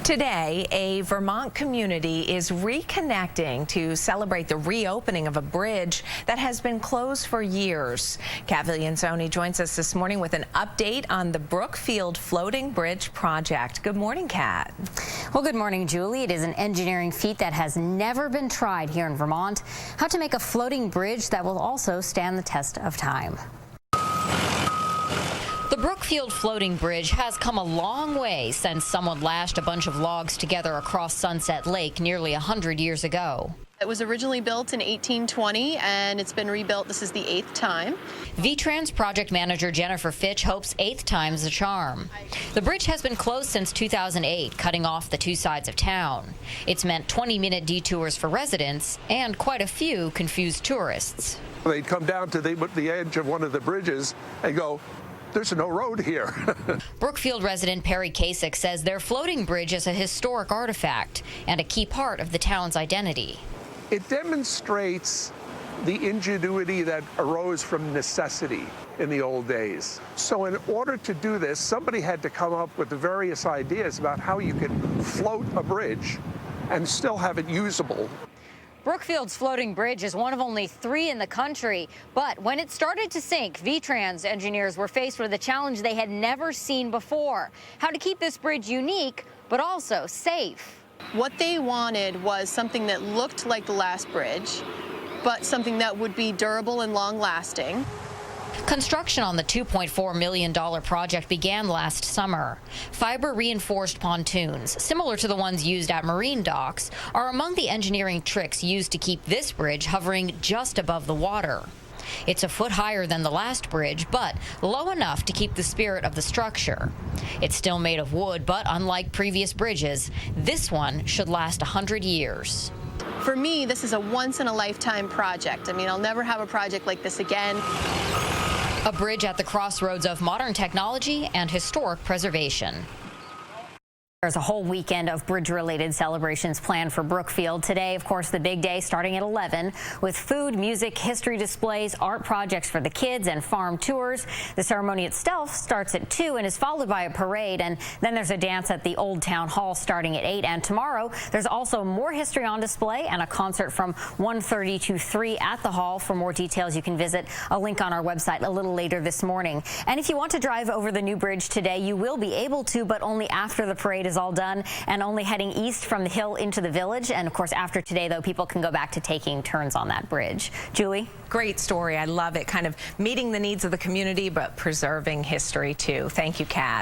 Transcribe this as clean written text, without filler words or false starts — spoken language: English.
Today, a Vermont community is reconnecting to celebrate the reopening of a bridge that has been closed for years. Kat Viglienzoni joins us this morning with an update on the Brookfield Floating Bridge project. Good morning, Kat. Well, good morning, Julie. It is an engineering feat that has never been tried here in Vermont. How to make a floating bridge that will also stand the test of time. The Brookfield Floating Bridge has come a long way since someone lashed a bunch of logs together across Sunset Lake nearly 100 years ago. It was originally built in 1820, and it's been rebuilt. This is the 8th time. VTrans project manager Jennifer Fitch hopes 8th time's the charm. The bridge has been closed since 2008, cutting off the two sides of town. It's meant 20-minute detours for residents and quite a few confused tourists. They'd come down to the edge of one of the bridges and go, "There's no road here." Brookfield resident Perry Kasich says their floating bridge is a historic artifact and a key part of the town's identity. It demonstrates the ingenuity that arose from necessity in the old days. So in order to do this, somebody had to come up with the various ideas about how you could float a bridge and still have it usable. Brookfield's floating bridge is one of only 3 in the country, but when it started to sink, VTrans engineers were faced with a challenge they had never seen before: how to keep this bridge unique, but also safe. What they wanted was something that looked like the last bridge, but something that would be durable and long-lasting. Construction on the $2.4 million project began last summer. Fiber-reinforced pontoons, similar to the ones used at marine docks, are among the engineering tricks used to keep this bridge hovering just above the water. It's a foot higher than the last bridge, but low enough to keep the spirit of the structure. It's still made of wood, but unlike previous bridges, this one should last 100 years. For me, this is a once-in-a-lifetime project. I mean, I'll never have a project like this again. A bridge at the crossroads of modern technology and historic preservation. There's a whole weekend of bridge-related celebrations planned for Brookfield. Today, of course, the big day starting at 11 with food, music, history displays, art projects for the kids, and farm tours. The ceremony itself starts at 2 and is followed by a parade, and then there's a dance at the Old Town Hall starting at 8. And tomorrow, there's also more history on display and a concert from 1:30 to 3 at the hall. For more details, you can visit a link on our website a little later this morning. And if you want to drive over the new bridge today, you will be able to, but only after the parade is all done, and only heading east from the hill into the village. And of course, after today, though, people can go back to taking turns on that bridge. Julie? Great story. I love it. Kind of meeting the needs of the community, but preserving history, too. Thank you, Kat.